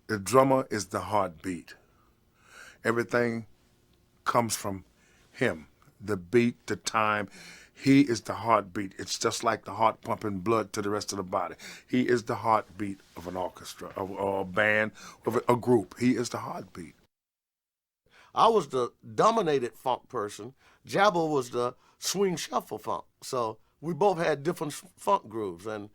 The drummer is the heartbeat. Everything comes from him. The beat, the time. He is the heartbeat. It's just like the heart pumping blood to the rest of the body. He is the heartbeat of an orchestra, or a band, of a group. He is the heartbeat. I was the dominated funk person. Jabbo was the swing shuffle funk. So we both had different funk grooves, and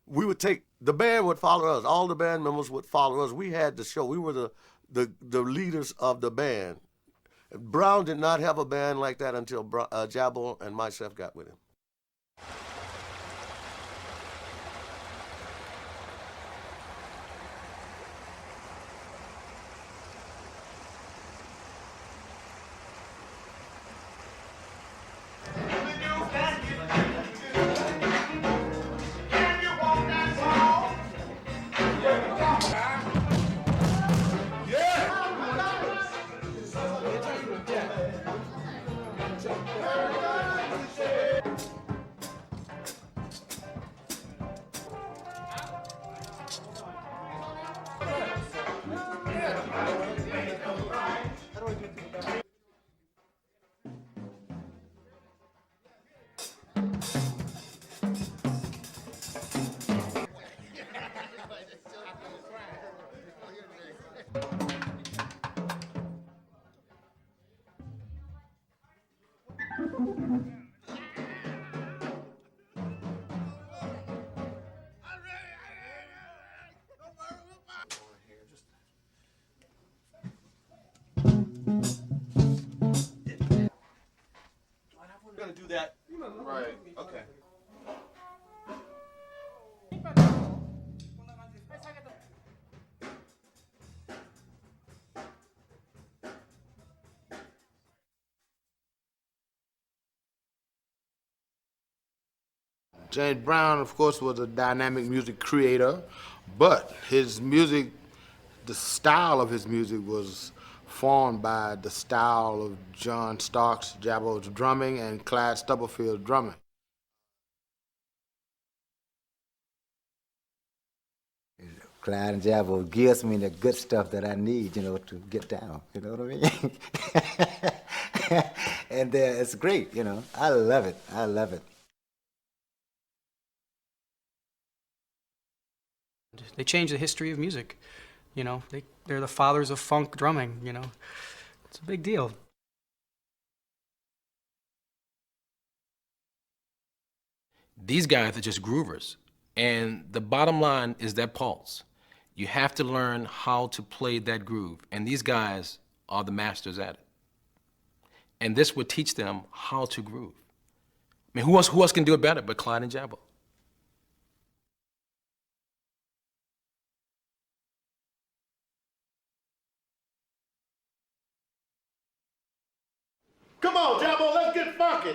we would take, the band would follow us. All the band members would follow us. We had the show. We were the leaders of the band. Brown did not have a band like that until Jabbo and myself got with him. We're gonna do that. Right. Okay. James Brown, of course, was a dynamic music creator, but his music, the style of his music was formed by the style of John Starks, Jabbo's drumming, and Clyde Stubblefield drumming. Clyde and Jabbo gives me the good stuff that I need, to get down. You know what I mean? And it's great, I love it. I love it. They changed the history of music. They're the fathers of funk drumming, It's a big deal. These guys are just groovers. And the bottom line is that pulse. You have to learn how to play that groove. And these guys are the masters at it. And this would teach them how to groove. I mean, who else can do it better but Clyde and Jabbo? Come on, Jabbo, let's get funky.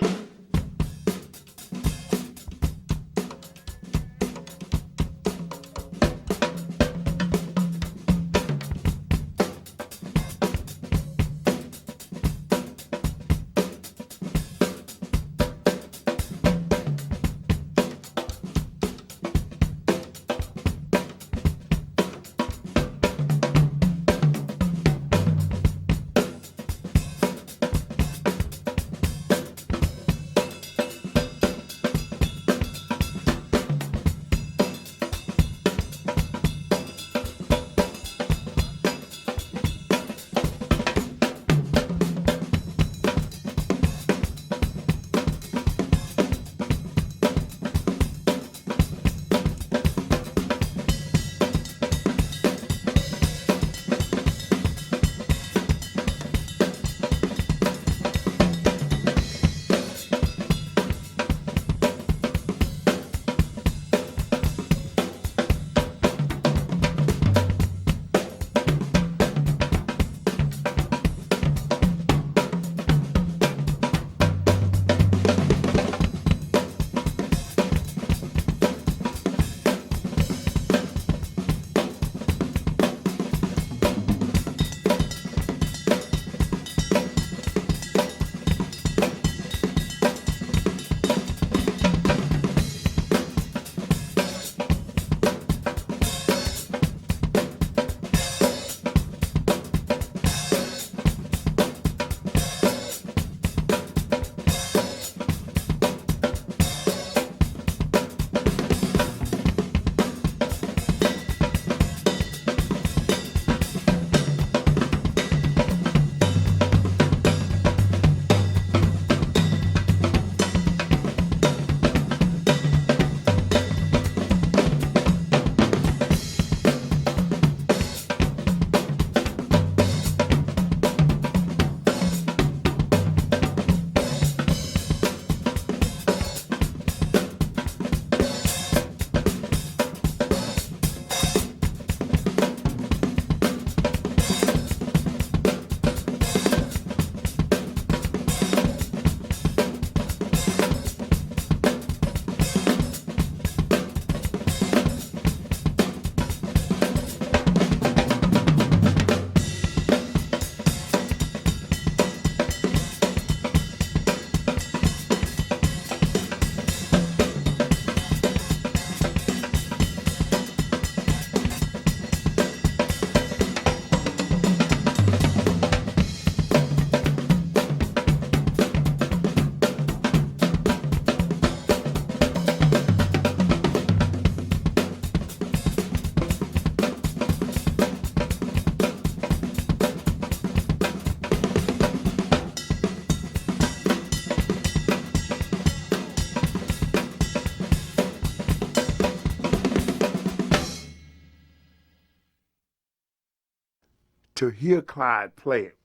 to hear Clyde play it,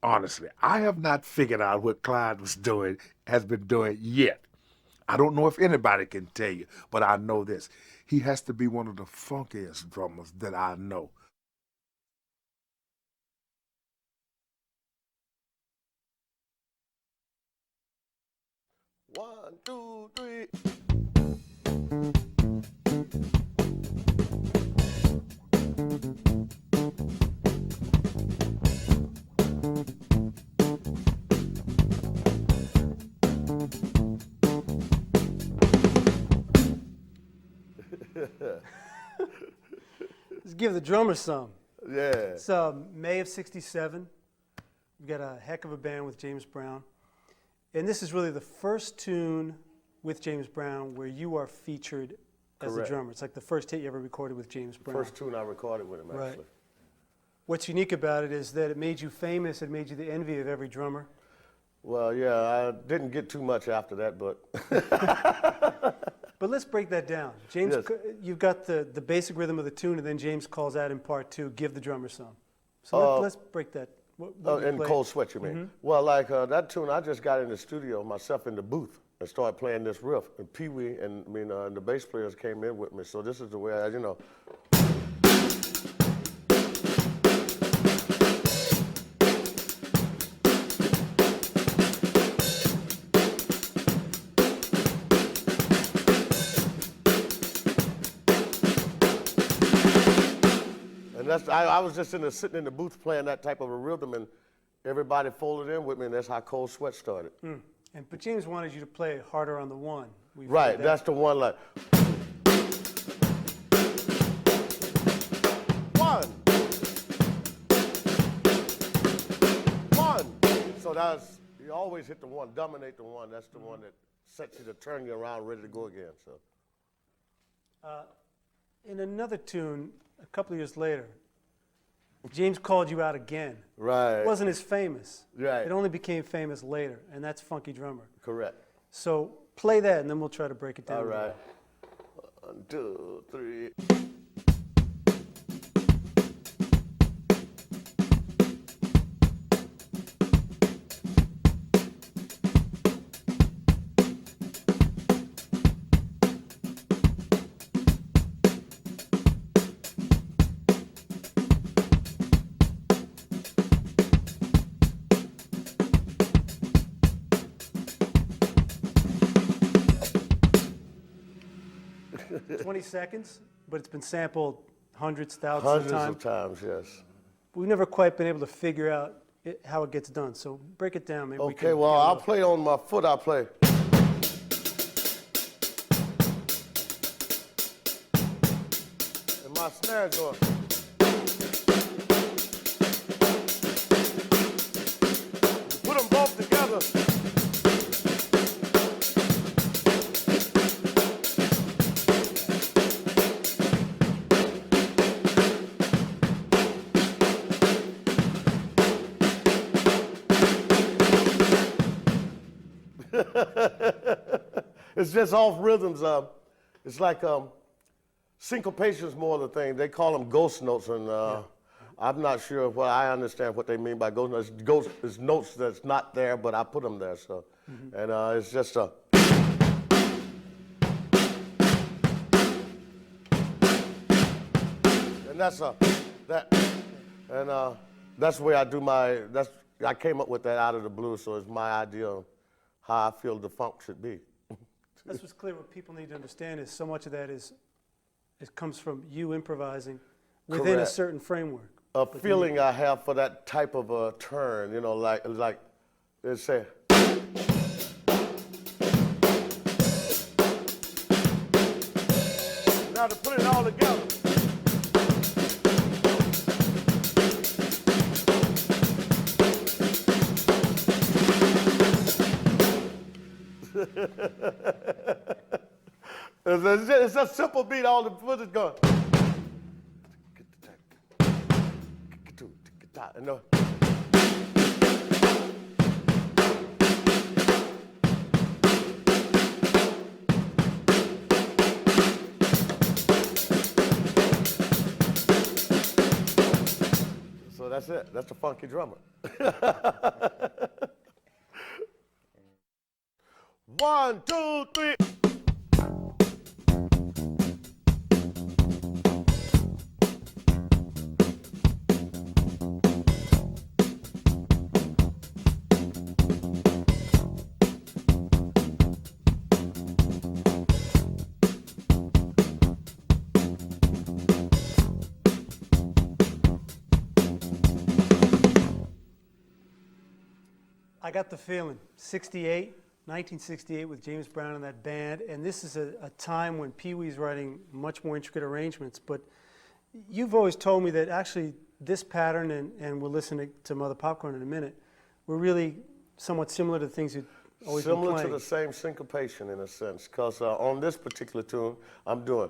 honestly, I have not figured out what Clyde has been doing yet. I don't know if anybody can tell you, but I know this. He has to be one of the funkiest drummers that I know. One, two, three. Let's give the drummer some. Yeah. It's May of '67. We've got a heck of a band with James Brown. And this is really the first tune with James Brown where you are featured as the Correct. drummer. It's like the first hit you ever recorded with James Brown. First tune I recorded with him, Right. actually. What's unique about it is that it made you famous. It made you the envy of every drummer. Well, yeah, I didn't get too much after that, but But let's break that down. James, Yes. you've got the basic rhythm of the tune, and then James calls out in part two, give the drummer some. So let's break that. What you in play? Cold Sweat, you mean? Well, like that tune, I just got in the studio myself in the booth and started playing this riff. And Pee Wee and the bass players came in with me. So this is the way I, And I was just sitting in the booth playing that type of a rhythm, and everybody folded in with me, and that's how Cold Sweat started. But James wanted you to play harder on the one. We've Right, heard that. that's the one like. One. So that's, you always hit the one, dominate the one. That's the one that sets you to turn you around, ready to go again. So. In another tune, a couple of years later, James called you out again. Right. It wasn't as famous. Right. It only became famous later, and that's Funky Drummer. Correct. So play that, and then we'll try to break it down. All a little. right. 1, 2, 3. Yeah. 20 seconds, but it's been sampled hundreds, thousands Hundreds of of times. times, yes. We've never quite been able to figure out how it gets done. So break it down. Maybe we Okay, can well, get a I'll little- play on my foot, I'll play. And my snare's going. Put them both together. It's just off rhythms. It's like syncopation is more the thing. They call them ghost notes, and I'm not sure what I understand what they mean by ghost notes. Ghost is notes that's not there, but I put them there. So, and it's just a. And that's that's the way I do my. I came up with that out of the blue, so it's my idea of how I feel the funk should be. That's what's clear. What people need to understand is so much of that it comes from you improvising within a Correct. certain framework. A feeling I have for that type of a turn, like let's say. Now to put it all together. It's a simple beat, all the foot is going. And so that's it. That's the funky drummer. 1, 2, 3. I got the feeling, 1968 with James Brown and that band, and this is a time when Pee Wee's writing much more intricate arrangements, but you've always told me that actually this pattern, and we'll listen to Mother Popcorn in a minute, were really somewhat similar to the things you'd always been Similar playing. to the same syncopation in a sense, because on this particular tune, I'm doing.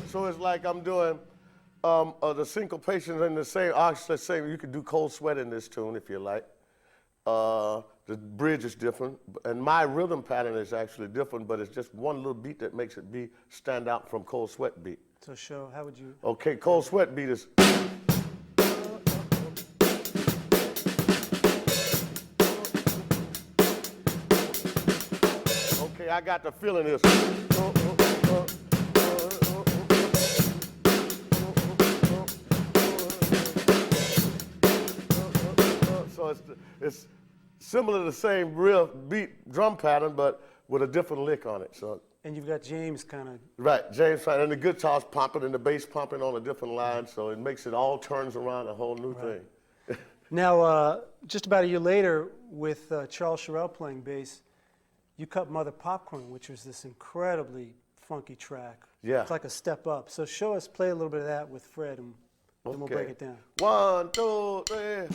So it's like I'm doing the syncopation in the same, actually same, you could do Cold Sweat in this tune if you like. The bridge is different, and my rhythm pattern is actually different, but it's just one little beat that makes it stand out from Cold Sweat beat. So show, how would you? Okay, Cold Sweat beat is. Okay, I got the feeling this. So it's similar to the same real beat drum pattern, but with a different lick on it. So. And you've got James kind of. Right, James, and the guitar's pumping and the bass pumping on a different line, so it makes it all turns around a whole new thing. Now, just about a year later, with Charles Sherrill playing bass, you cut Mother Popcorn, which was this incredibly funky track. Yeah. It's like a step up. So show us, play a little bit of that with Fred, and then we'll break it down. 1, 2, 3.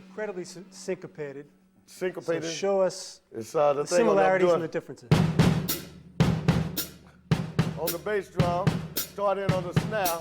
Incredibly syncopated. Syncopated. So show us It's the the thing similarities and the differences. on the bass drum, start in on the snare.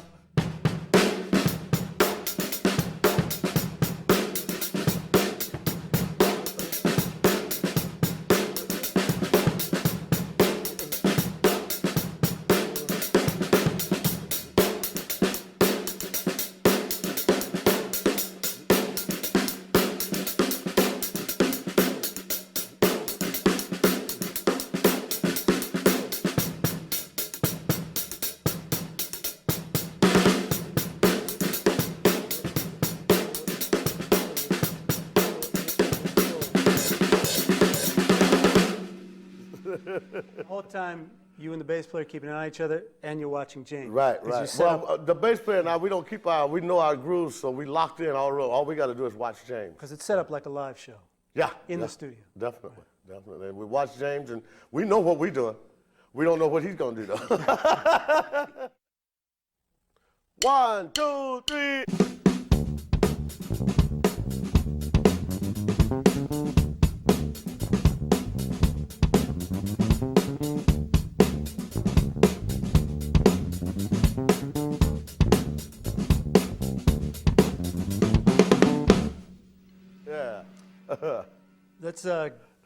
The whole time, you and the bass player keeping an eye on each other, and you're watching James. Right, 'Cause you right. set Well, up- the bass player and I, we know our grooves, so we locked in all row. All we got to do is watch James. Because it's set up like a live show. Yeah. In yeah, the studio. Definitely, definitely. And we watch James, and we know what we're doing. We don't know what he's going to do, though. 1, 2, 3. Yeah. Let's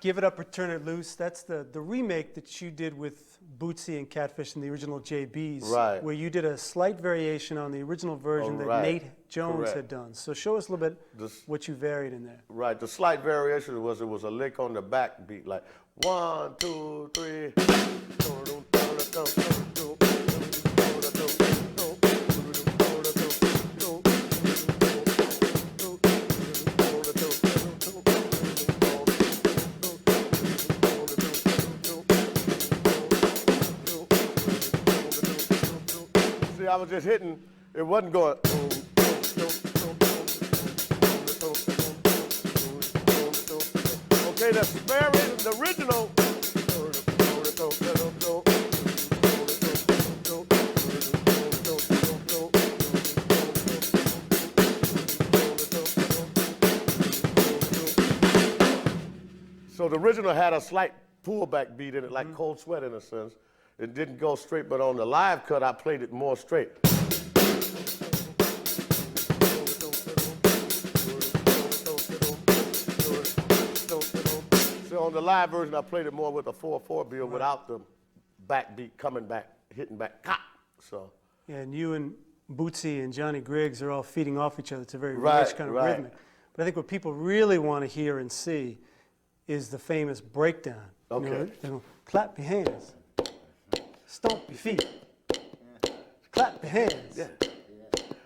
Give It Up or Turn It Loose. That's the remake that you did with Bootsy and Catfish in the original JB's. Right. Where you did a slight variation on the original version that right. Nate Jones Correct. had done. So show us a little bit what you varied in there. Right. The slight variation was it was a lick on the back beat, like 1, 2, 3. See, I was just hitting. It wasn't going. Okay, the spare rhythm, the original. So the original had a slight pullback beat in it, like Cold Sweat in a sense. It didn't go straight, but on the live cut, I played it more straight. So on the live version, I played it more with a 4/4 bill without the backbeat coming back, hitting back, cop. So. Yeah, and you and Bootsy and Johnny Griggs are all feeding off each other. It's a very Right, rich kind of right. rhythmic. But I think what people really want to hear and see is the famous breakdown. Okay. You know, clap your hands, stomp your feet, clap your hands,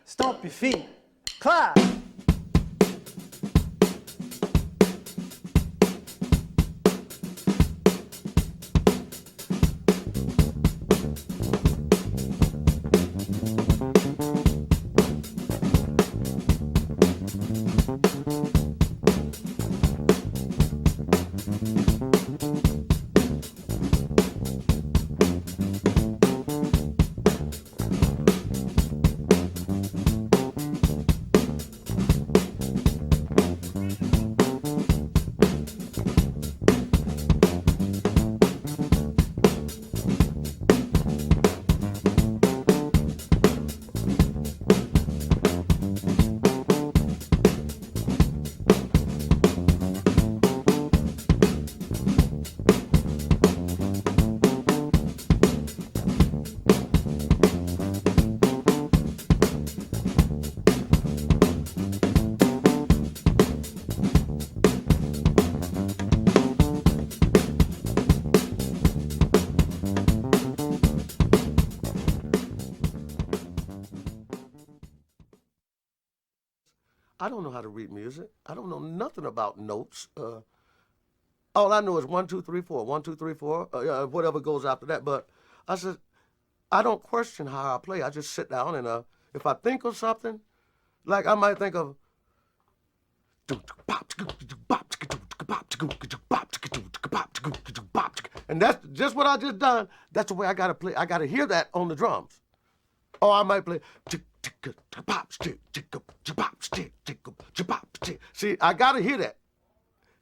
stomp your feet, clap. I don't know how to read music. I don't know nothing about notes. All I know is 1, 2, 3, 4, 1, 2, 3, 4, whatever goes after that. But I said, I don't question how I play. I just sit down and if I think of something, like I might think of, and that's just what I just done. That's the way I gotta play. I gotta hear that on the drums. Or I might play. See, I gotta hear that.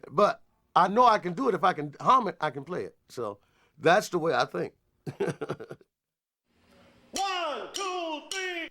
But I know I can do it. If I can hum it, I can play it. So that's the way I think. 1, 2, 3.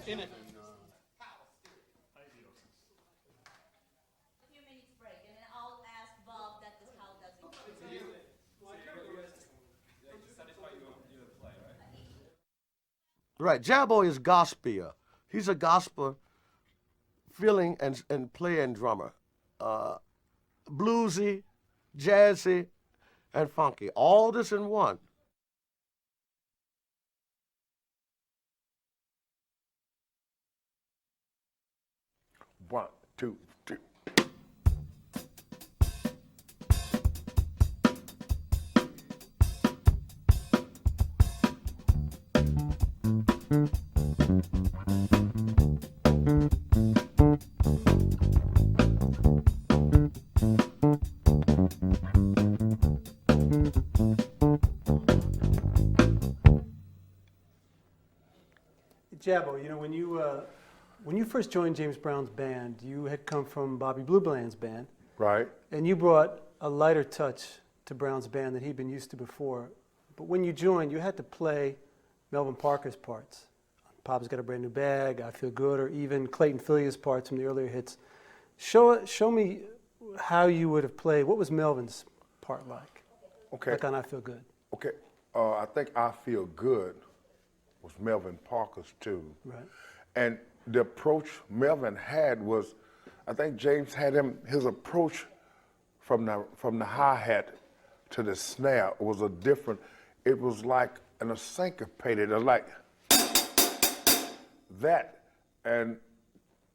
few minutes break, and then I'll ask Bob that is how does it. Right, Jabbo is gospel. He's a gospel feeling and playing drummer. Bluesy, jazzy, and funky. All this in one. One, two, three. Jabbo, you know, when you first joined James Brown's band, you had come from Bobby Blue Bland's band, Right? and you brought a lighter touch to Brown's band that he'd been used to before. But when you joined, you had to play Melvin Parker's parts. Papa's Got a Brand New Bag, I Feel Good, or even Clayton Filia's parts from the earlier hits. Show me how you would have played. What was Melvin's part like? Okay. Like on I Feel Good. Okay. I think I Feel Good was Melvin Parker's too. Right. And the approach Melvin had was, I think James had his approach from the hi-hat to the snare was a different, it was like a syncopated, it was like that. And,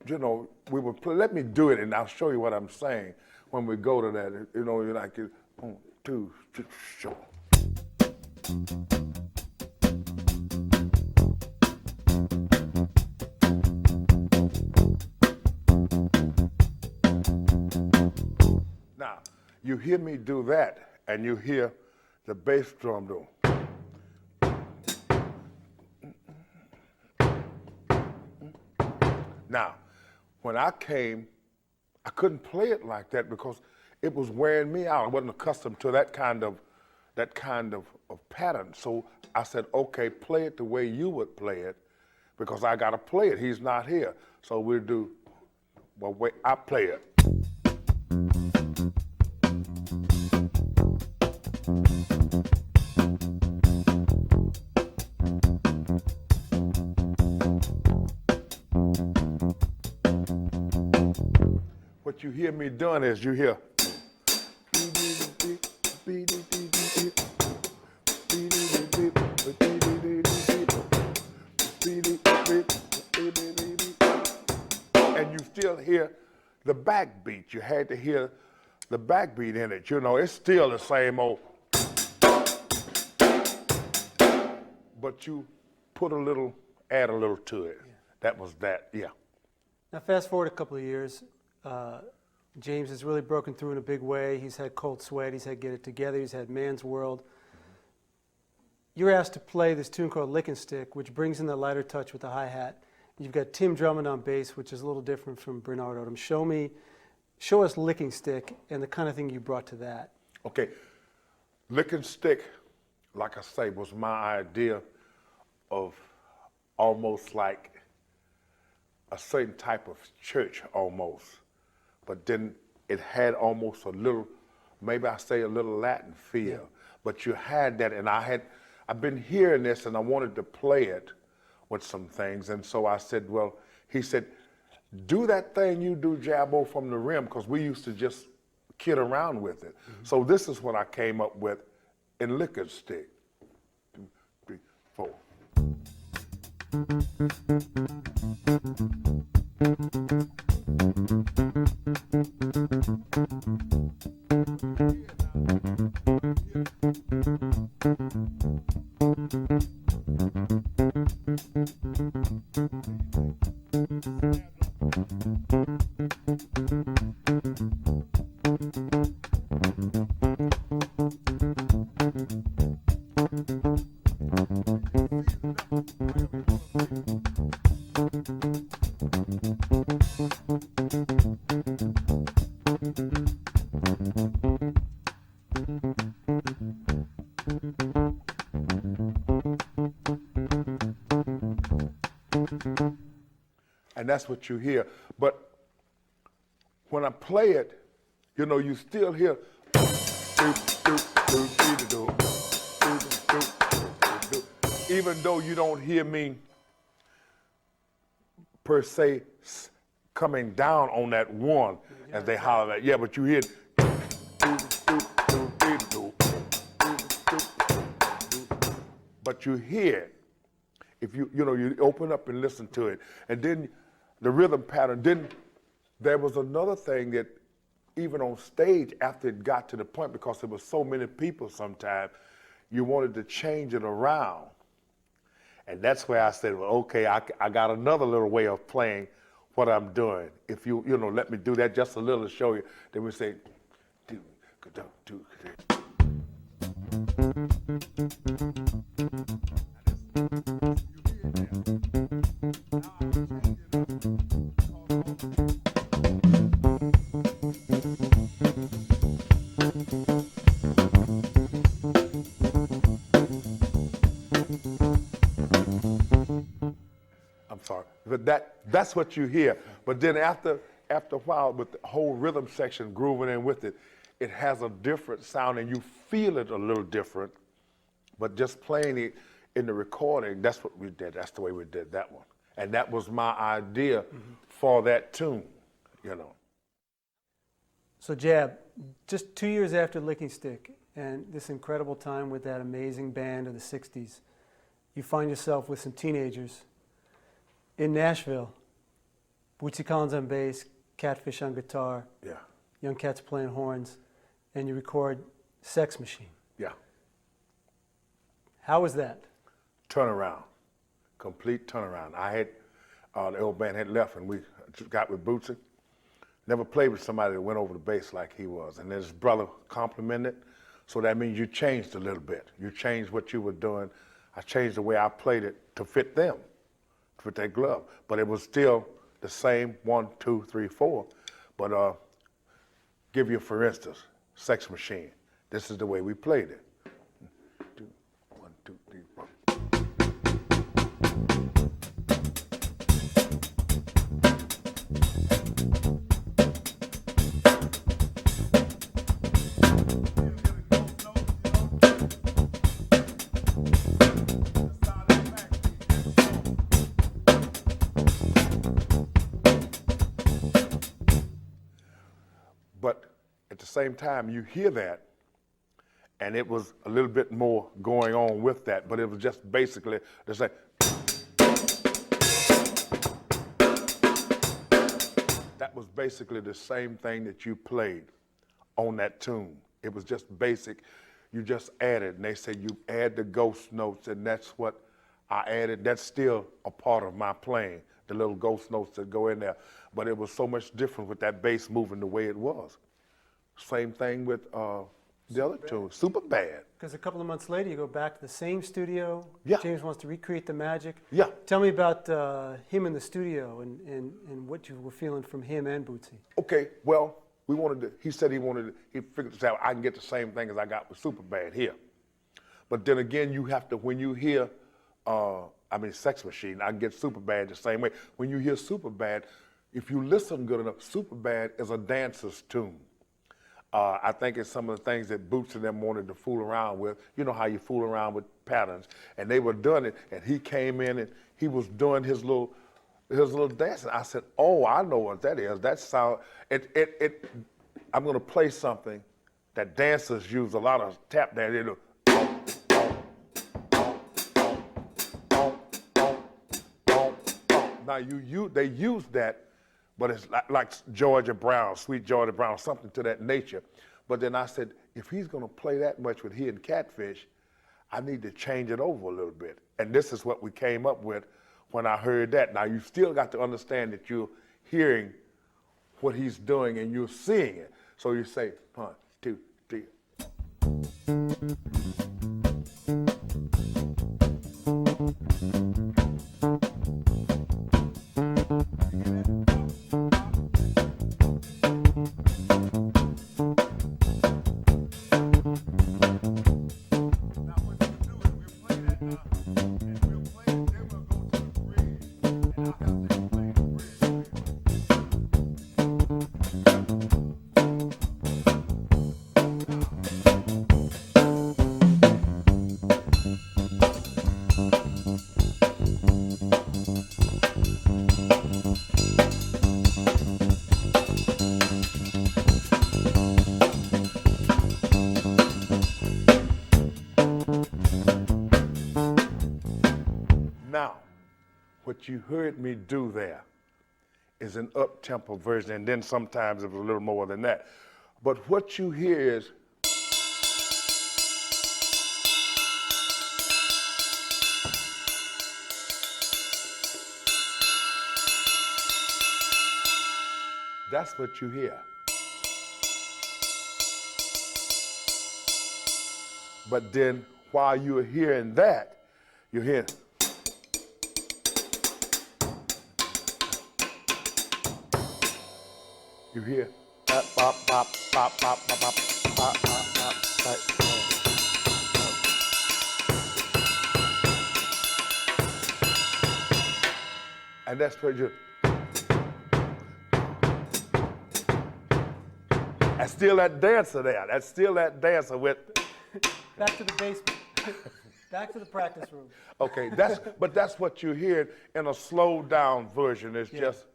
you know, we would play, let me do it and I'll show you what I'm saying when we go to that. You know, you're like, 1, 2, 3, show. Now, you hear me do that, and you hear the bass drum do. Now, when I came, I couldn't play it like that because it was wearing me out. I wasn't accustomed to that kind of pattern. So I said, okay, play it the way you would play it, because I gotta play it. He's not here. So we'll do, well, wait, I play it. What you hear me doing is you hear. And you still hear the backbeat. You had to hear the backbeat in it. You know, it's still the same old. But you put a little, add a little to it. Yeah. That was that, yeah. Now, fast forward a couple of years, James has really broken through in a big way. He's had Cold Sweat, he's had Get It Together, he's had Man's World. You're asked to play this tune called Lick and Stick, which brings in the lighter touch with the hi-hat. You've got Tim Drummond on bass, which is a little different from Bernard Odom. Show us Lick and Stick and the kind of thing you brought to that. Okay, Lick and Stick, like I say, was my idea of almost like a certain type of church almost, but then it had almost a little, maybe I say a little Latin feel, yeah. But you had that, and I've been hearing this and I wanted to play it with some things, and so I said, well, he said, do that thing you do, Jabbo, from the rim, because we used to just kid around with it. Mm-hmm. So this is what I came up with in Lick and Stick. 2, 3, 4. and that's what you hear. But when I play it, you know, you still hear. Even though you don't hear me per se coming down on that one as they holler at, yeah, but you hear. But you hear it. If you open up and listen to it, and then the rhythm pattern. Then there was another thing that even on stage after it got to the point, because there were so many people sometimes, you wanted to change it around. And that's where I said, well, okay, I got another little way of playing what I'm doing. If you let me do that just a little to show you, then we say, do. I'm sorry, but that's what you hear. But then after a while, with the whole rhythm section grooving in with it, it has a different sound, and you feel it a little different. But just playing it in the recording, that's what we did. That's the way we did that one, and that was my idea for that tune, you know. So Jab, just 2 years after Licking Stick and this incredible time with that amazing band of the 60s, you find yourself with some teenagers in Nashville, Bootsy Collins on bass, Catfish on guitar, Yeah, Young Cats playing horns, and you record Sex Machine. yeah. How was that? Turnaround, complete turnaround. I had, the old band had left, and we got with Bootsy. Never played with somebody that went over the bass like he was. And then his brother complimented, so that means you changed a little bit. You changed what you were doing. I changed the way I played it to fit them, to fit that glove. But it was still the same 1, 2, 3, 4. But give you, for instance, Sex Machine. This is the way we played it. 1, 2, 3, 4. But at the same time, you hear that, and it was a little bit more going on with that, but it was just basically the same. That was basically the same thing that you played on that tune. It was just basic. You just added, and they said you add the ghost notes, and that's what I added. That's still a part of my playing, the little ghost notes that go in there. But it was so much different with that bass moving the way it was. Same thing with the other tune, Super Bad. Because a couple of months later, you go back to the same studio. Yeah. James wants to recreate the magic. Yeah. Tell me about him in the studio and what you were feeling from him and Bootsy. Okay, well, he said he figured this out, I can get the same thing as I got with Super Bad here. But then again, you have to, when you hear, Sex Machine, I get Super Bad the same way. When you hear Super Bad, if you listen good enough, Super Bad is a dancer's tune. I think it's some of the things that Boots and them wanted to fool around with. You know how you fool around with patterns. And they were doing it, and he came in and he was doing his little dance. And I said, oh, I know what that is. That sound, I'm gonna play something that dancers use a lot of tap dance. They do. Now they use that, but it's like Georgia Brown, Sweet Georgia Brown, something to that nature. But then I said, if he's gonna play that much with he and Catfish, I need to change it over a little bit. And this is what we came up with when I heard that. Now you still got to understand that you're hearing what he's doing and you're seeing it. So you say, 1, 2, 3. what you heard me do there is an up-tempo version, and then sometimes it was a little more than that. But what you hear is, that's what you hear. But then while you're hearing that, you're hearing. You hear bop, bop, bop, bop, bop, bop, bop, bop, bop, bop, bop. And that's where you. That's still that dancer there. That's still that dancer with. Back to the basement. Back to the practice room. Okay, but that's what you hear in a slowed down version. It's just.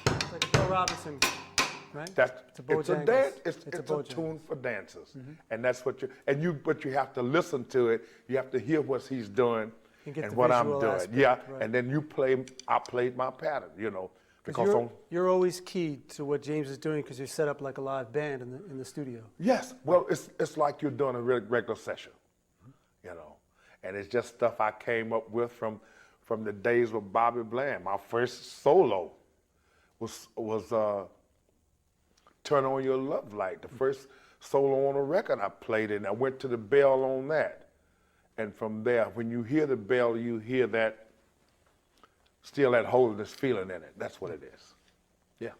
It's like a Bill Robinson, right? It's a Bojangles. dance. It's a Bojangles. tune for dancers, and that's what but you have to listen to it. You have to hear what he's doing And get the what I'm visual doing. aspect, Yeah, right. and then I played my pattern, because You're always key to what James is doing because you're set up like a live band in the studio. yes, well, it's like you're doing a regular session, and it's just stuff I came up with from the days with Bobby Bland. My first solo was Turn On Your Love Light, the first solo on a record I played, and I went to the bell on that. And from there, when you hear the bell, you hear that, still that holiness feeling in it. That's what it is. Yeah.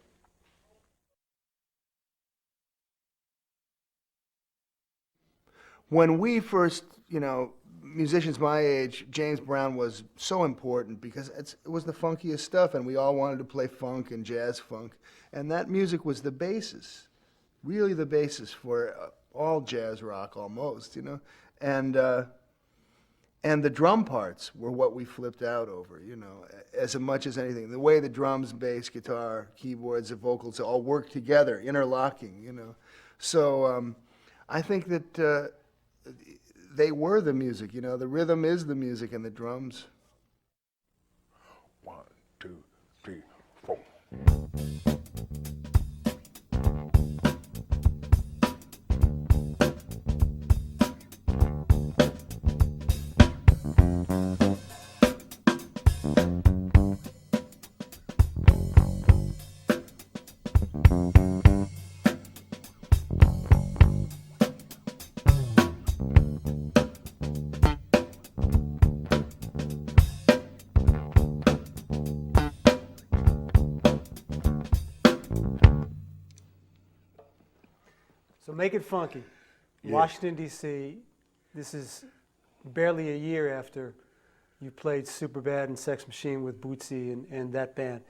When we first, musicians my age, James Brown was so important because it was the funkiest stuff, and we all wanted to play funk and jazz funk. And that music was the basis, really the basis for all jazz rock almost, And the drum parts were what we flipped out over, as much as anything. The way the drums, bass, guitar, keyboards, the vocals all work together, interlocking, So I think that they were the music, The rhythm is the music and the drums. 1, 2, 3, 4. So make it funky. Yeah. Washington, D.C., this is barely a year after you played Superbad and Sex Machine with Bootsy and that band.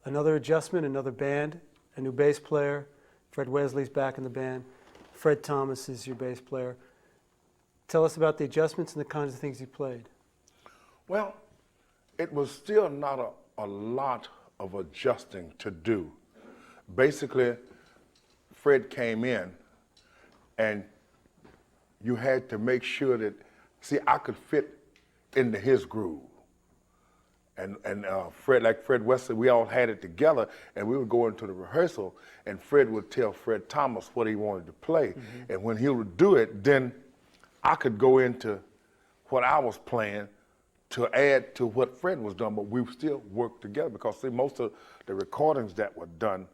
Another adjustment, another band, a new bass player. Fred Wesley's back in the band. Fred Thomas is your bass player. Tell us about the adjustments and the kinds of things you played. Well, it was still not a lot of adjusting to do. Basically, Fred came in, and you had to make sure that, I could fit into his groove. And Fred Wesley, we all had it together, and we would go into the rehearsal, and Fred would tell Fred Thomas what he wanted to play. Mm-hmm. And when he would do it, then I could go into what I was playing to add to what Fred was doing, but we still worked together because most of the recordings that were done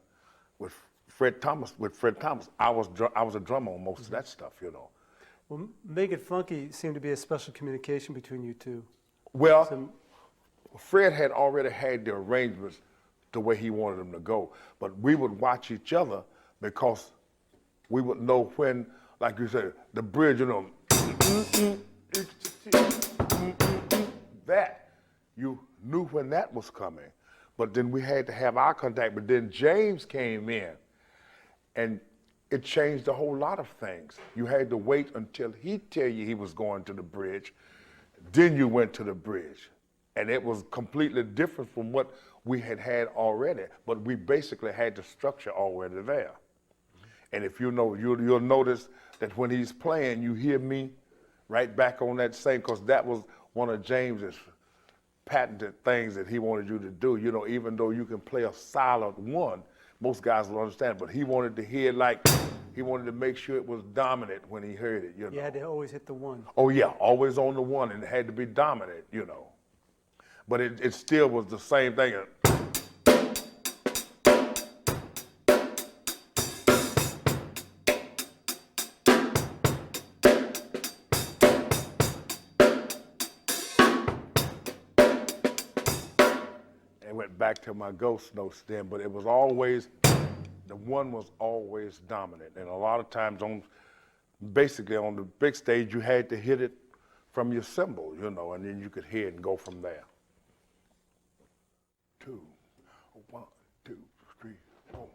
with Fred Thomas, I was a drummer on most of that stuff, Well, Make It Funky seemed to be a special communication between you two. Well, Fred had already had the arrangements the way he wanted them to go, but we would watch each other because we would know when, like you said, the bridge, that, you knew when that was coming. But then we had to have eye contact, but then James came in, and it changed a whole lot of things. You had to wait until he tell you he was going to the bridge, then you went to the bridge. And it was completely different from what we had already, but we basically had the structure already there. And if you'll notice that when he's playing, you hear me right back on that same, because that was one of James's patented things that he wanted you to do. You know, even though you can play a silent one, most guys will understand, but he wanted to hear like, he wanted to make sure it was dominant when he heard it, you know. You had to always hit the one. Oh yeah, always on the one, and it had to be dominant, you know. But it still was the same thing. It went back to my ghost notes then, but it was always, the one was always dominant. And a lot of times basically on the big stage, you had to hit it from your cymbal, you know, and then you could hear it and go from there. 2, 1, 2, 3, 4.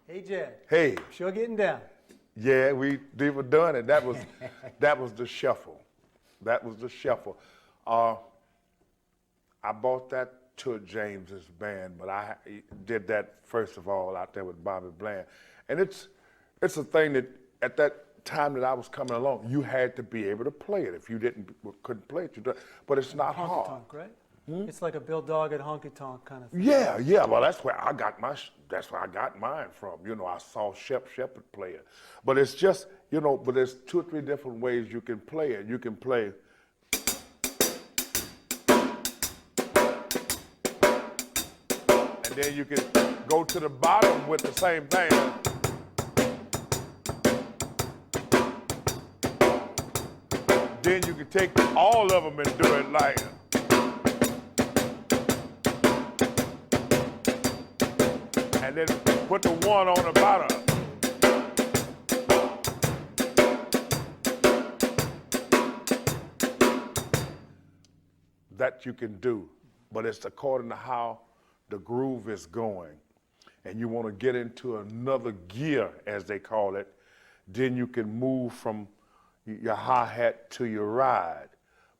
Hey, Jed. Hey. Sure getting down. Yeah, we were doing it. That was the shuffle. That was the shuffle. I bought that to James's band, but I did that first of all out there with Bobby Bland. And it's a thing that at that time that I was coming along, you had to be able to play it. If you couldn't play it, but it's not hard. Honky-tonk, right? It's like a Bill Doggett honky-tonk kind of thing. Yeah, yeah. Well, that's where I got mine from. You know, I saw Shep Shepherd play it. But it's just, you know, but there's 2 or 3 different ways you can play it. You can play. And then you can go to the bottom with the same thing. Then you can take all of them and do it like. And then put the one on the bottom. That you can do, but it's according to how the groove is going. And you want to get into another gear, as they call it, then you can move from your hi-hat to your ride.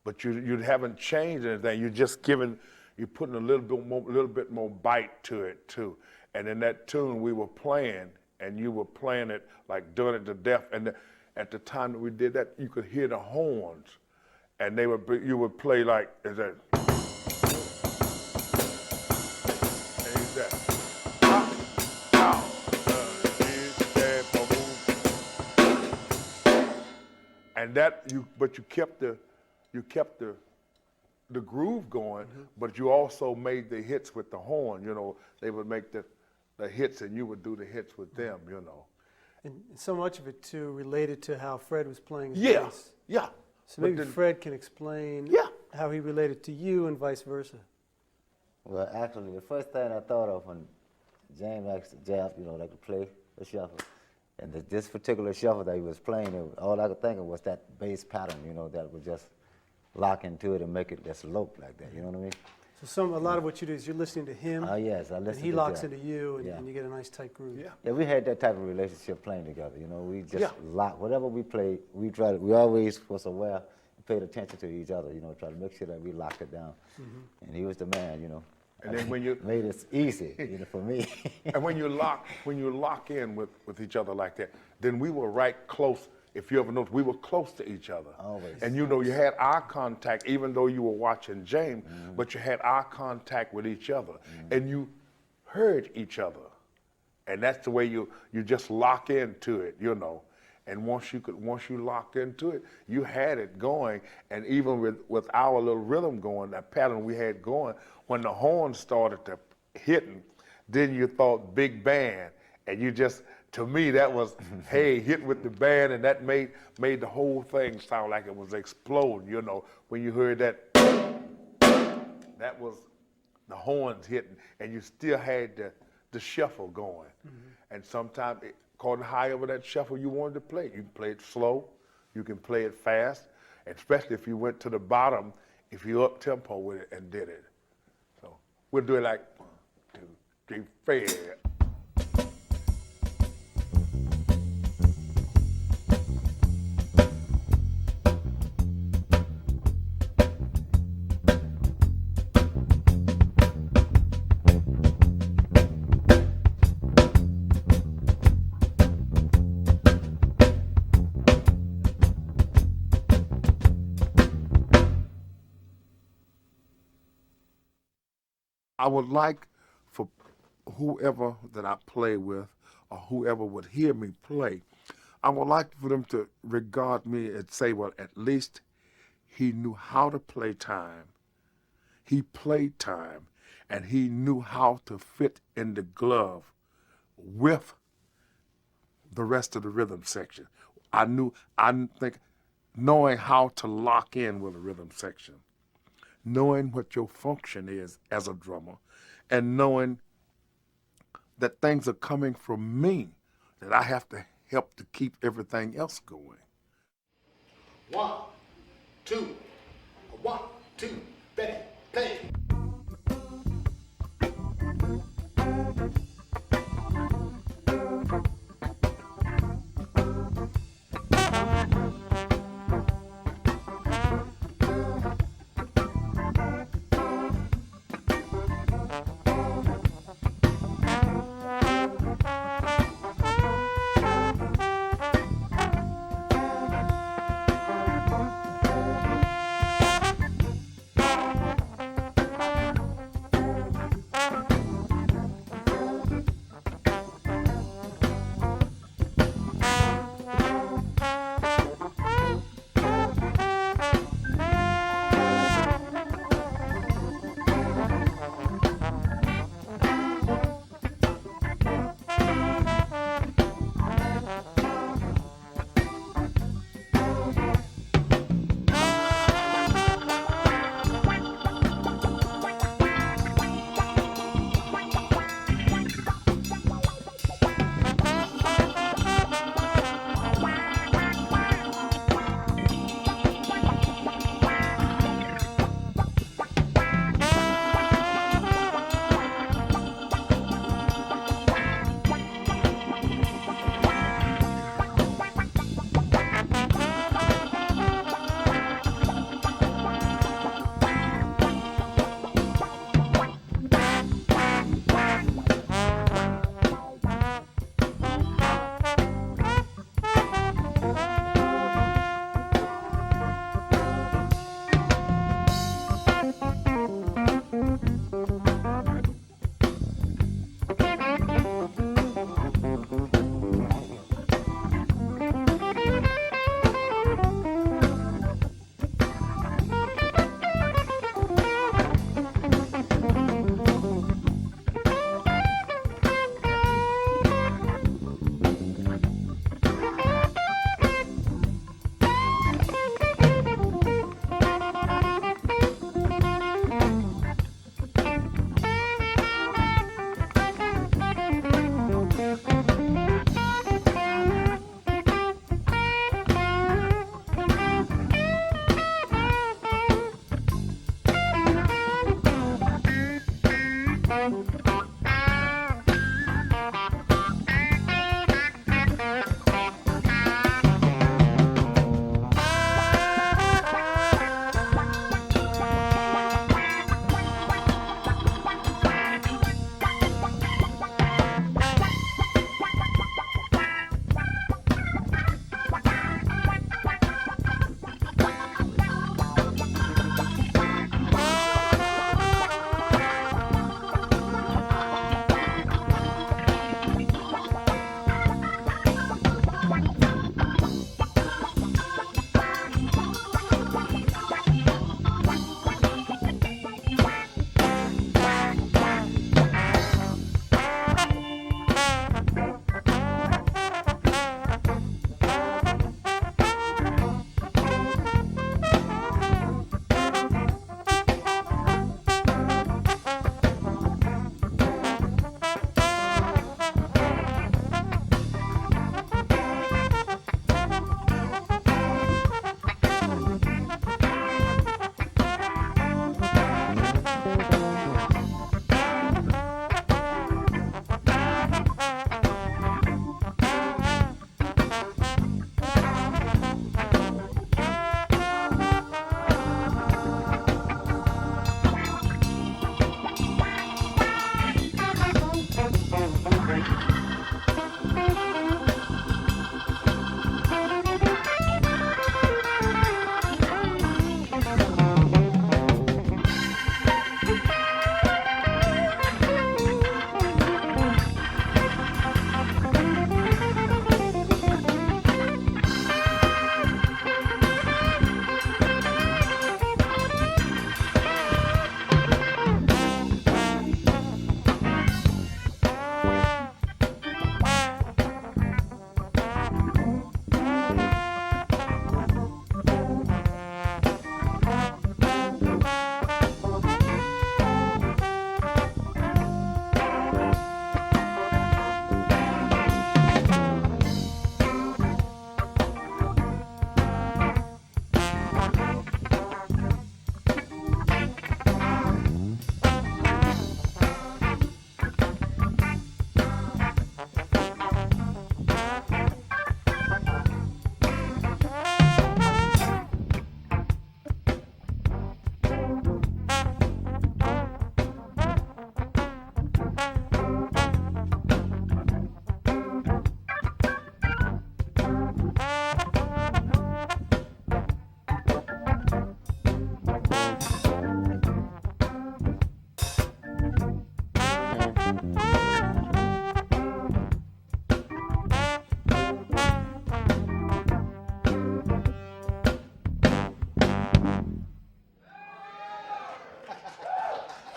But you haven't changed anything. You're putting a little bit more bite to it too. And in that tune we were playing, and you were playing it like doing it to death. And at the time that we did that, you could hear the horns, and you would play like, is that? And you said, and that but you kept the groove going, but you also made the hits with the horn. You know, they would make the hits, and you would do the hits with them. You know, And so much of it, too, related to how Fred was playing his yeah, bass. yeah. So maybe Fred can explain how he related to you and vice versa. Well, actually, the first thing I thought of when James asked Jeff, you know, like to play the shuffle, and this particular shuffle that he was playing, all I could think of was that bass pattern, you know, that would just lock into it and make it just lope like that, you know what I mean? So a lot of what you do is you're listening to him. Oh, yes, I listen to And he locks Jeff. into you, and, Yeah. and you get a nice tight groove. Yeah. Yeah, we had that type of relationship playing together, you know, we just Yeah. lock, whatever we played, we always was aware and paid attention to each other, you know, try to make sure that we locked it down. And he was the man, you know. And then when you made it easy, you know, for me. and when you lock in with each other like that, then we were right close. If you ever noticed, we were close to each other. Always. And you know, you had eye contact, even though you were watching James, but you had eye contact with each other, and you heard each other, and that's the way you just lock into it, you know. And once you locked into it, you had it going, and even with our little rhythm going, that pattern we had going, when the horns started to hitting, then you thought big band, and you just, to me, that was, hey, hit with the band, and that made the whole thing sound like it was exploding, you know, when you heard that, that was the horns hitting, and you still had the shuffle going. And sometimes, according to however that shuffle you wanted to play, you can play it slow, You can play it fast, especially if you went to the bottom, if you up tempo with it and did it. So we'll do it like 1, 2, 3, 4. I would like for whoever that I play with or whoever would hear me play, I would like for them to regard me and say, well, at least he knew how to play time. He played time, and he knew how to fit in the glove with the rest of the rhythm section. I think knowing how to lock in with a rhythm section, knowing what your function is as a drummer, and knowing that things are coming from me, that I have to help to keep everything else going. 1, 2, 1, 2, ready, play.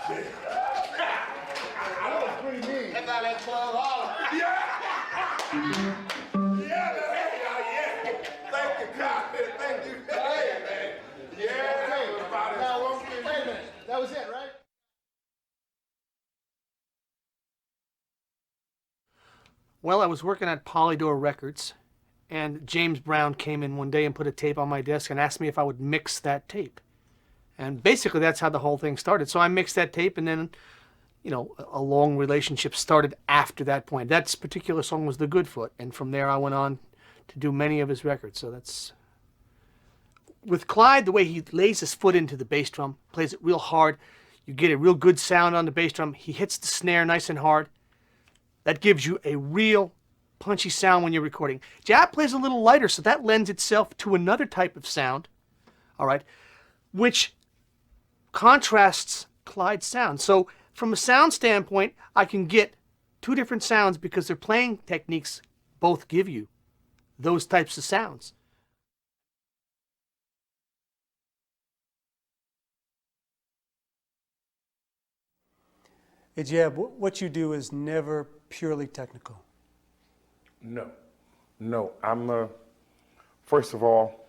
That was pretty mean. That's how that club holler. Yeah, thank you, Clyde. Thank you. Hey, man. Yeah, that was about as Now, funky as wait a minute. That was it, right? Well, I was working at Polydor Records, and James Brown came in one day and put a tape on my desk and asked me if I would mix that tape. And basically that's how the whole thing started. So I mixed that tape, and then, you know, a long relationship started after that point. That particular song was The Good Foot, and from there I went on to do many of his records. So that's... With Clyde, the way he lays his foot into the bass drum, plays it real hard, you get a real good sound on the bass drum. He hits the snare nice and hard. That gives you a real punchy sound when you're recording. Jab plays a little lighter, so that lends itself to another type of sound, all right, which contrasts Clyde's sound. So from a sound standpoint, I can get two different sounds because their playing techniques both give you those types of sounds. Hey, Jeb, what you do is never purely technical. No. I'm first of all,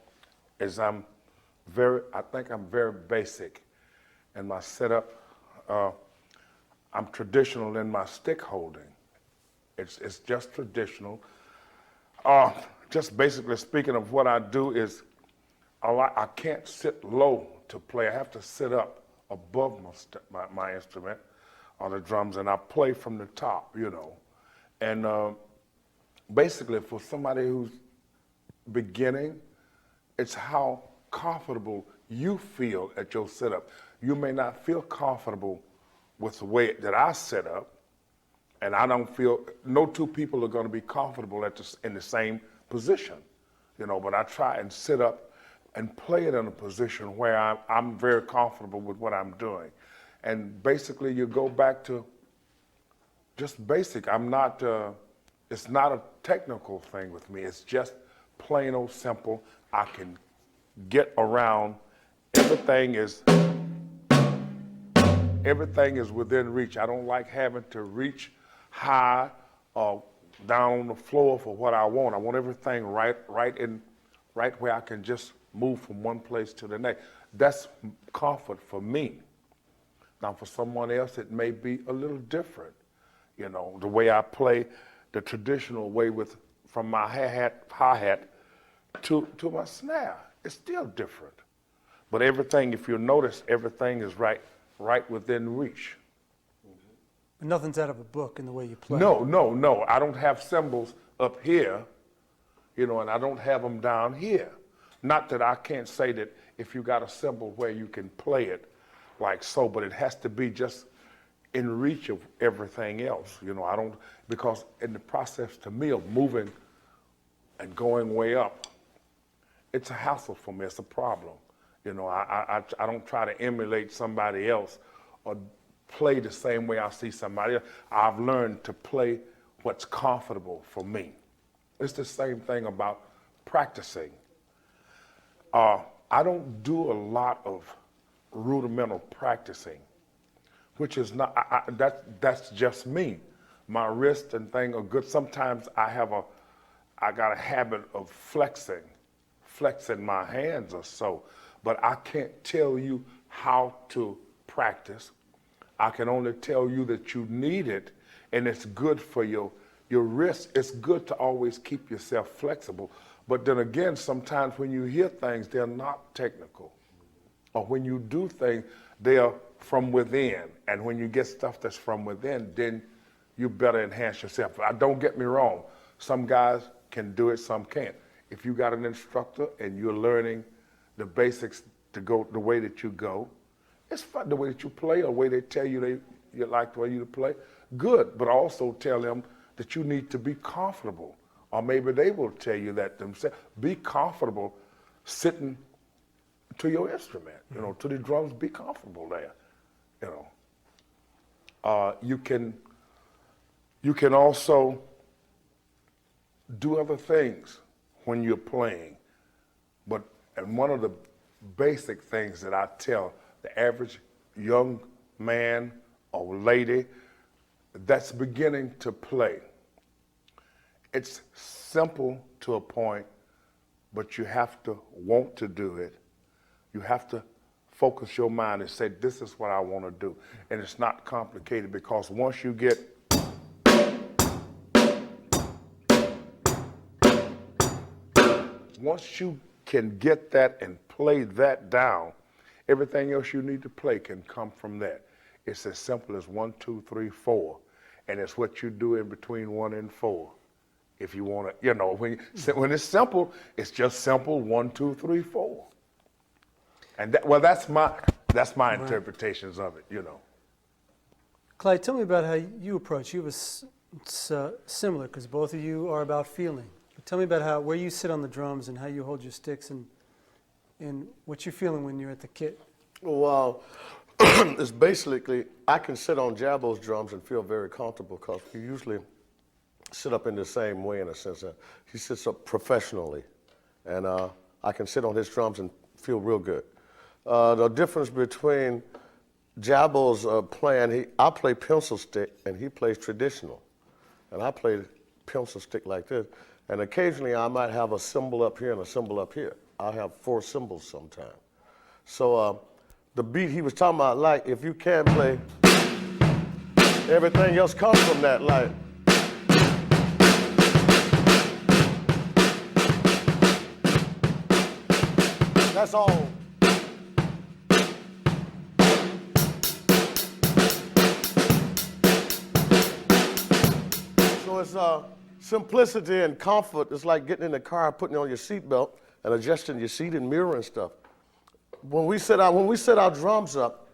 I think I'm very basic in my setup. I'm traditional in my stick holding. It's just traditional. Just basically speaking of what I do is, I can't sit low to play. I have to sit up above my instrument on the drums, and I play from the top, you know. And basically, for somebody who's beginning, it's how comfortable you feel at your setup. You may not feel comfortable with the way that I set up, and I don't feel, no two people are going to be comfortable in the same position, you know, but I try and sit up and play it in a position where I'm very comfortable with what I'm doing. And basically, you go back to just basic. It's not a technical thing with me. It's just plain old simple. I can get around. Everything is within reach. I don't like having to reach high or down on the floor for what I want. I want everything right where I can just move from one place to the next. That's comfort for me. Now, for someone else, it may be a little different. You know, the way I play the traditional way from my hi-hat to my snare, it's still different. But everything, if you notice, everything is right within reach. But nothing's out of a book in the way you play. No. I don't have cymbals up here, you know, and I don't have them down here. Not that I can't say that if you got a cymbal where you can play it like so, but it has to be just in reach of everything else. You know, because in the process to me of moving and going way up, it's a hassle for me, it's a problem. You know, I don't try to emulate somebody else or play the same way I see somebody else. I've learned to play what's comfortable for me. It's the same thing about practicing. I don't do a lot of rudimental practicing, which is not, that's just me. My wrist and thing are good. Sometimes I got a habit of flexing my hands or so, but I can't tell you how to practice. I can only tell you that you need it, and it's good for your wrist. It's good to always keep yourself flexible. But then again, sometimes when you hear things, they're not technical. Or when you do things, they are from within. And when you get stuff that's from within, then you better enhance yourself. Don't get me wrong. Some guys can do it, some can't. If you got an instructor and you're learning the basics to go the way that you go, it's fun the way that you play or the way they tell you you like the way you play. Good, but also tell them that you need to be comfortable. Or maybe they will tell you that themselves. Be comfortable sitting to your instrument, you know, to the drums, be comfortable there, you know. You can also do other things when you're playing, and one of the basic things that I tell the average young man or lady that's beginning to play. It's simple to a point, but you have to want to do it. You have to focus your mind and say, this is what I want to do. And it's not complicated, because once you get once you can get that and play that down, everything else you need to play can come from that. It's as simple as 1, 2, 3, 4. And it's what you do in between 1 and 4. If you want to, when it's simple, it's just simple 1, 2, 3, 4. And that's my interpretations of it, Clyde, tell me about how you approach. You was similar, because both of you are about feeling. But tell me about where you sit on the drums and how you hold your sticks and what you're feeling when you're at the kit. Well, it's basically, I can sit on Jabo's drums and feel very comfortable, because we usually sit up in the same way, in a sense that he sits up professionally. And I can sit on his drums and feel real good. The difference between Jabo's playing, I play pencil stick and he plays traditional. And I play pencil stick like this. And occasionally I might have a cymbal up here and a cymbal up here. I have 4 cymbals sometimes. So the beat he was talking about, like, if you can play, everything else comes from that, like. That's all. So it's simplicity and comfort. It's like getting in the car, putting on your seatbelt, and adjusting your seat and mirror and stuff. When we set our drums up,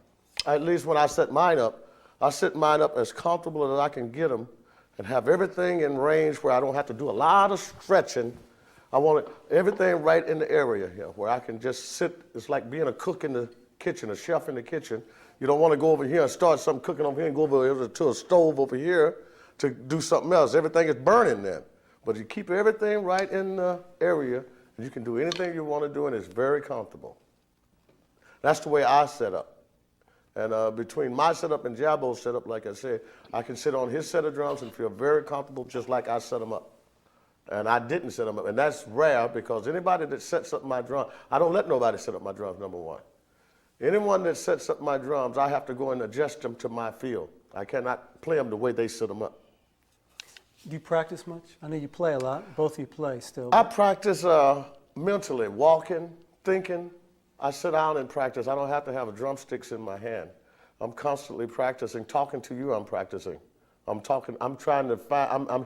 at least when I set mine up, I set mine up as comfortable as I can get them, and have everything in range where I don't have to do a lot of stretching. I want everything right in the area here where I can just sit. It's like being a cook in the kitchen, a chef in the kitchen. You don't want to go over here and start something cooking over here and go over to a stove over here to do something else. Everything is burning then. But you keep everything right in the area, and you can do anything you want to do, and it's very comfortable. That's the way I set up. And between my setup and Jabo's setup, like I said, I can sit on his set of drums and feel very comfortable just like I set them up. And I didn't set them up. And that's rare, because anybody that sets up my drum, I don't let nobody set up my drums, number one. Anyone that sets up my drums, I have to go and adjust them to my feel. I cannot play them the way they set them up. Do you practice much? I know you play a lot. Both of you play still. I practice mentally, walking, thinking. I sit down and practice. I don't have to have drumsticks in my hand. I'm constantly practicing. Talking to you, I'm practicing. I'm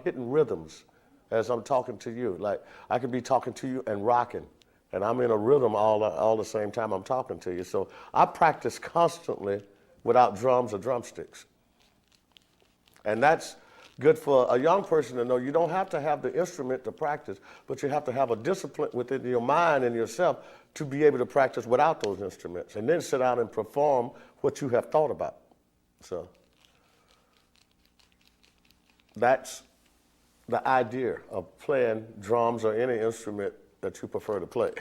hitting rhythms as I'm talking to you. Like, I could be talking to you and rocking, and I'm in a rhythm all the same time I'm talking to you. So I practice constantly without drums or drumsticks. And that's good for a young person to know. You don't have to have the instrument to practice, but you have to have a discipline within your mind and yourself to be able to practice without those instruments, and then sit down and perform what you have thought about. So that's the idea of playing drums or any instrument that you prefer to play.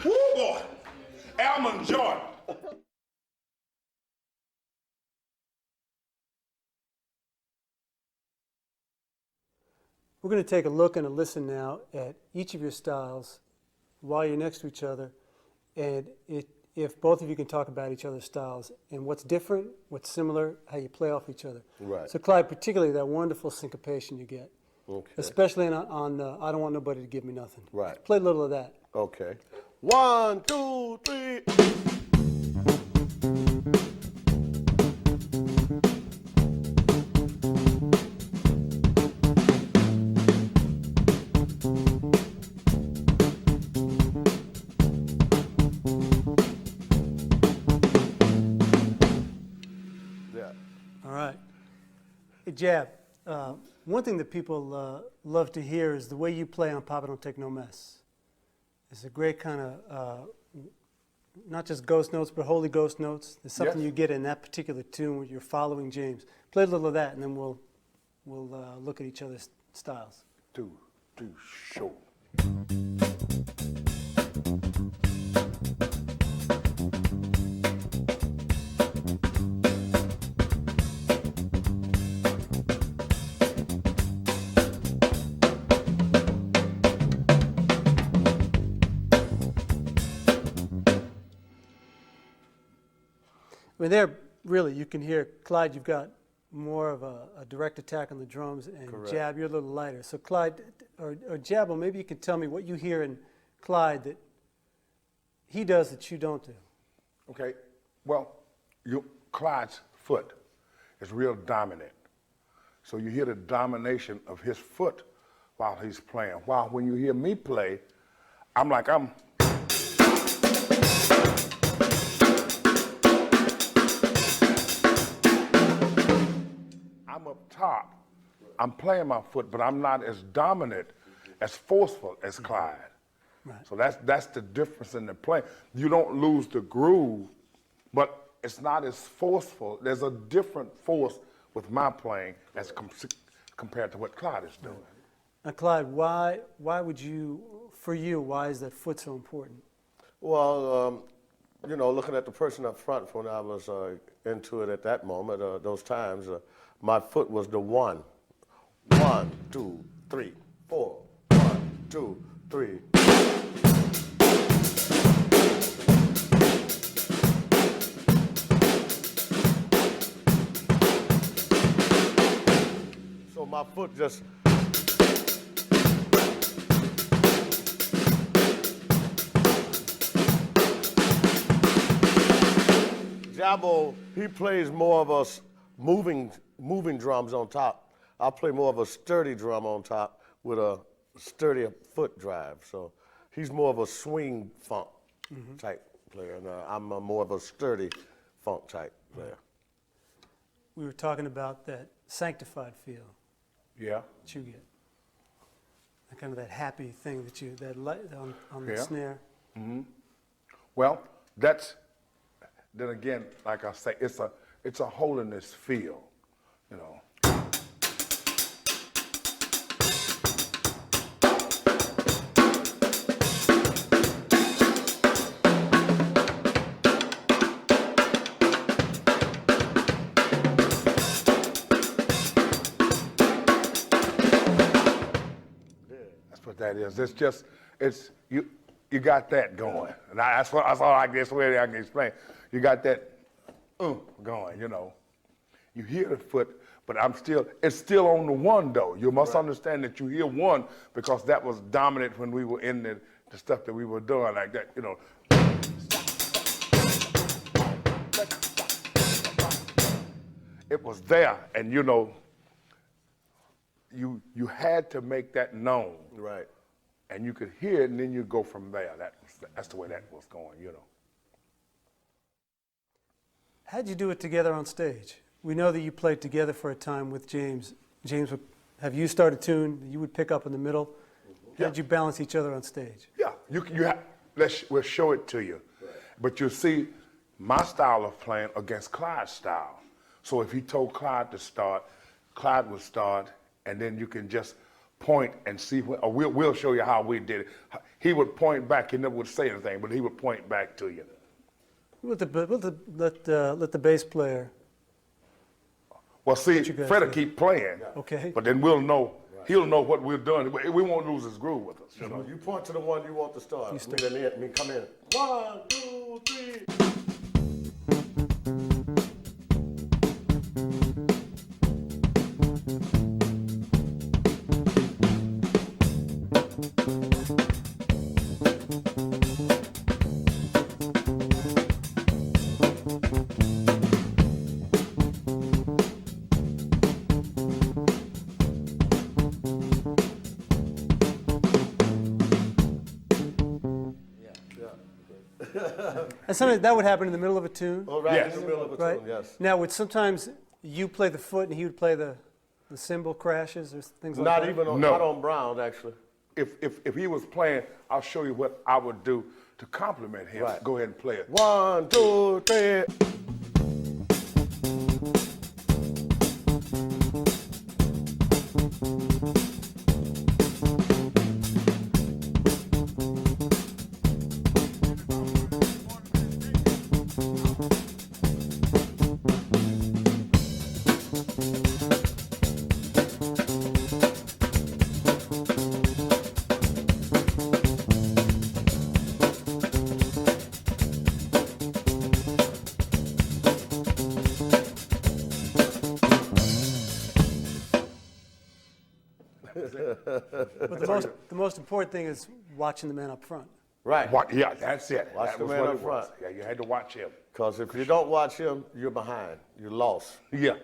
Woo, boy. Almond Jordan. We're going to take a look and a listen now at each of your styles while you're next to each other, and if both of you can talk about each other's styles and what's different, what's similar, how you play off each other. Right. So Clyde, particularly that wonderful syncopation you get, Okay. especially on I Don't Want Nobody to Give Me Nothing. Right. Play a little of that. Okay. 1, 2, 3. Yeah. All right. Hey, Jab, one thing that people love to hear is the way you play on Papa Don't Take No Mess. It's a great kind of, not just ghost notes, but Holy Ghost notes. There's something Yes. you get in that particular tune where you're following James. Play a little of that, and then we'll look at each other's styles. Do show. I mean, there, really, you can hear, Clyde, you've got more of a direct attack on the drums, and Correct. Jab, you're a little lighter. So Clyde, or Jab, well, maybe you can tell me what you hear in Clyde that he does that you don't do. Okay, well, Clyde's foot is real dominant. So you hear the domination of his foot while he's playing. While when you hear me play, I'm up top. I'm playing my foot, but I'm not as dominant, as forceful as Clyde. Right. So that's the difference in the play. You don't lose the groove, but it's not as forceful. There's a different force with my playing as compared to what Clyde is doing. Now, Clyde, why would you, for you, why is that foot so important? Well, looking at the person up front when I was into it at that moment, those times, my foot was the 1. 1, 2, 3, 4. 1, 2, 3. So my foot just. Jabo, he plays more of us moving drums on top. I play more of a sturdy drum on top with a sturdier foot drive. So he's more of a swing funk type player, and I'm more of a sturdy funk type player. We were talking about that sanctified feel Yeah. that you get. Kind of that happy thing that you, that light on the Yeah. snare. Well, then again, like I say, it's a holiness feel, you know. That's what that is. It's you got that going, and that's all I guess way I can explain. You got that going, you know. You hear the foot, but it's still on the 1 though. You must understand that you hear 1 because that was dominant when we were in the stuff that we were doing like that, you know. It was there, and you know, you had to make that known. Right. And you could hear it, and then you go from there. That's the way that was going, you know. How'd you do it together on stage? We know that you played together for a time with James. James would have you start a tune, you would pick up in the middle. How'd you balance each other on stage? Yeah, we'll show it to you. Right. But you see my style of playing against Clyde's style. So if he told Clyde to start, Clyde would start, and then you can just point and see, or we'll show you how we did it. He would point back, he never would say anything, but he would point back to you. Let the bass player. Well, see, you guys Fred will do. keep playing, Okay. but then we'll know, he'll know what we're doing. We won't lose his groove with us, you know. You point to the one you want to start. Me come in. 1, 2, 3. And sometimes that would happen in the middle of a tune, Oh, right Yes. in the middle of a right? tune, yes. Now, would sometimes you play the foot and he would play the cymbal crashes or things like Not that? even on, No. not on Brown, actually. If he was playing, I'll show you what I would do to compliment him. Right. Go ahead and play it. 1, 2, 3. But the most important thing is watching the man up front. Right. Yeah, that's it. Watch That the was man what up it was. front. Yeah, you had to watch him. Because if you don't watch him, you're behind. You're lost. Yeah.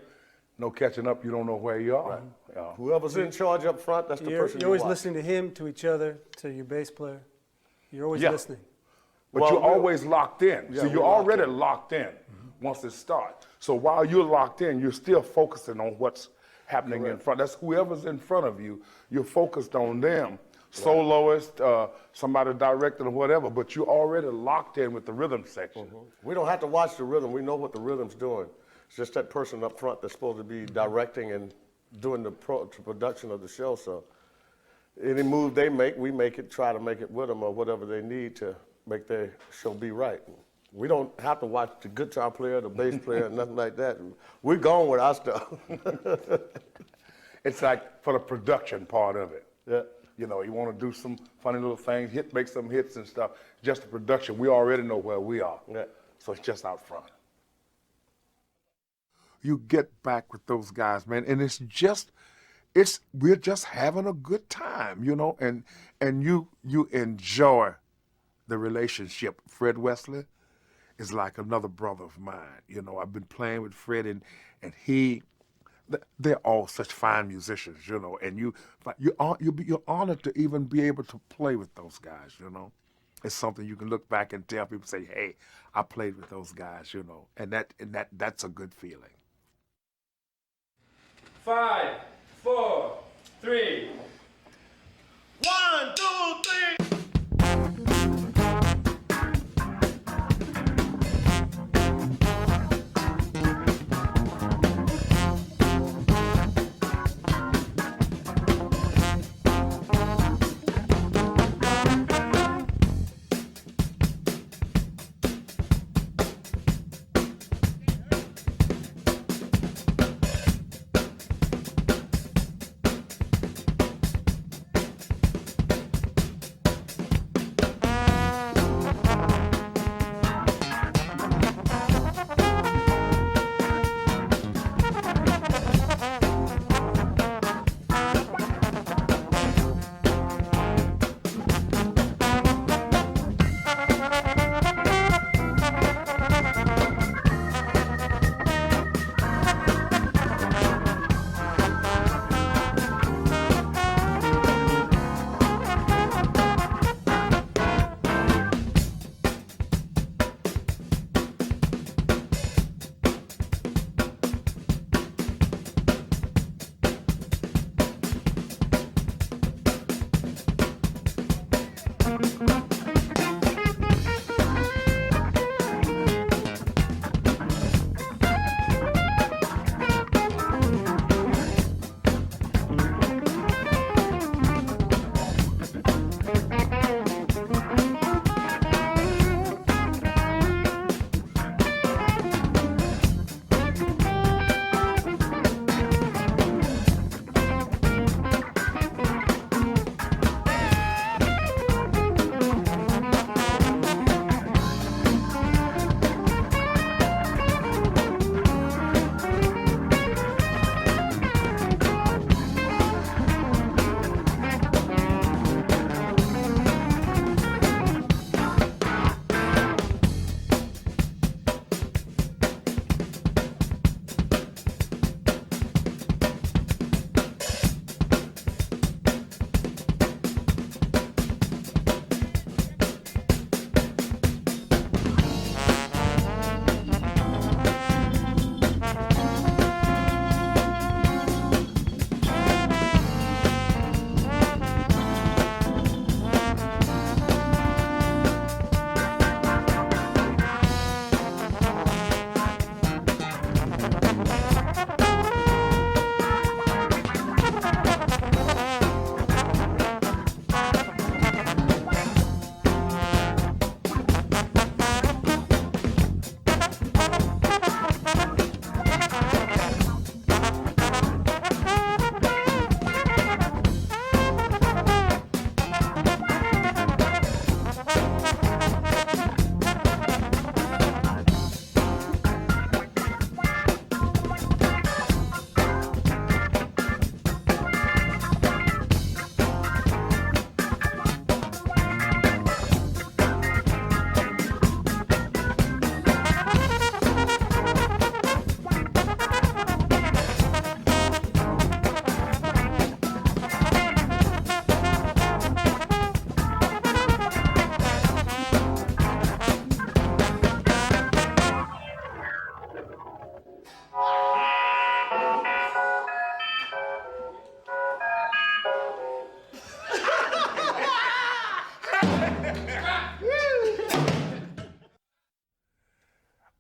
No catching up, you don't know where you are. Yeah. Whoever's in charge up front, that's the person You're always watch. listening to him, to each other, to your bass player. You're always Yeah. listening. But Well, you're we're- always locked in. Yeah, so we're you're locked already in. locked in once it starts. So while you're locked in, you're still focusing on what's happening in front. That's whoever's in front of you, you're focused on them. Soloist, somebody directing or whatever, but you're already locked in with the rhythm section. We don't have to watch the rhythm. We know what the rhythm's doing. It's just that person up front that's supposed to be directing and doing the production of the show. So any move they make, we make it, try to make it with them or whatever they need to make their show be right. We don't have to watch the guitar player, the bass player, nothing like that. We're going with our stuff. It's like for the production part of it. Yeah. You know, you want to do some funny little things, make some hits and stuff. Just the production, we already know where we are. Yeah. So it's just out front. You get back with those guys, man, and we're just having a good time, you know, and you enjoy the relationship. Fred Wesley is like another brother of mine. You know, I've been playing with Fred, and they're all such fine musicians, you know, and you're honored to even be able to play with those guys, you know. It's something you can look back and tell people, say, hey, I played with those guys, you know, and that's a good feeling. 5, 4, 3. 1, 2, 3.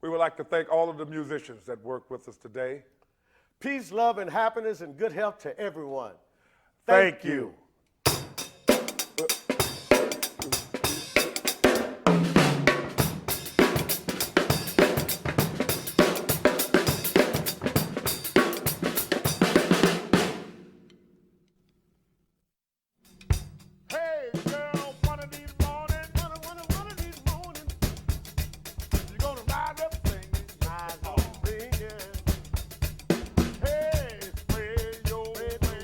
We would like to thank all of the musicians that worked with us today. Peace, love, and happiness, and good health to everyone. Thank you. Hey, girl, one of these mornings, one of these mornings, you're gonna rise up singing, rise up singing. Hey, spread your wings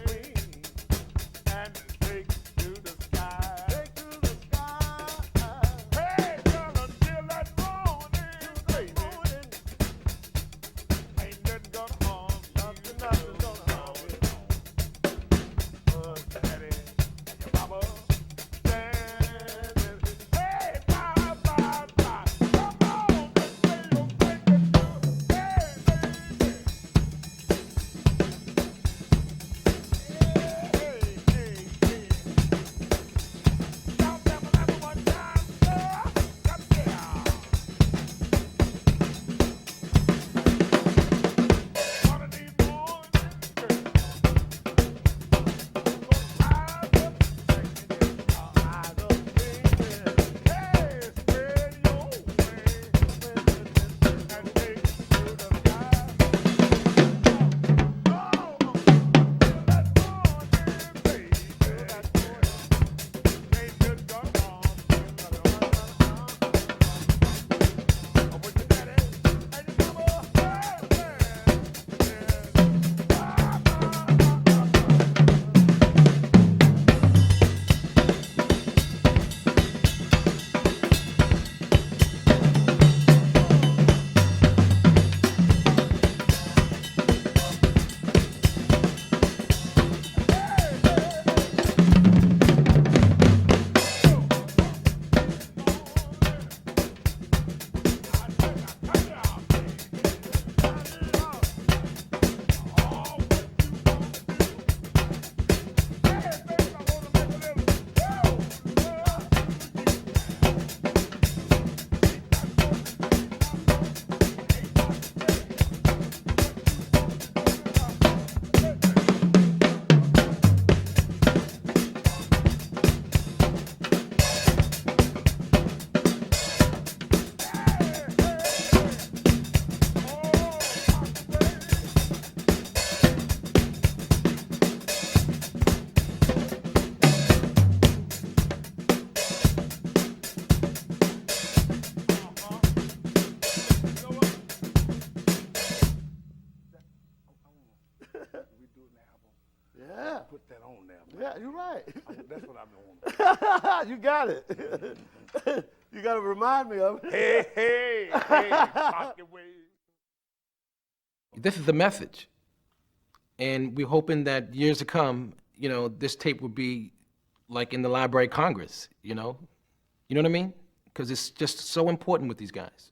and take to the sky. Take to the sky. Hey, girl, until that morning, baby, ain't nothing gonna harm you. Nothing's gonna harm you. Daddy and your mama. Yeah. Put that on there, man. Yeah, you're right. That's what I'm doing. You got it. You got to remind me of it. Hey, pocket wave. This is the message. And we're hoping that years to come, you know, this tape will be like in the Library of Congress, you know? You know what I mean? Because it's just so important with these guys.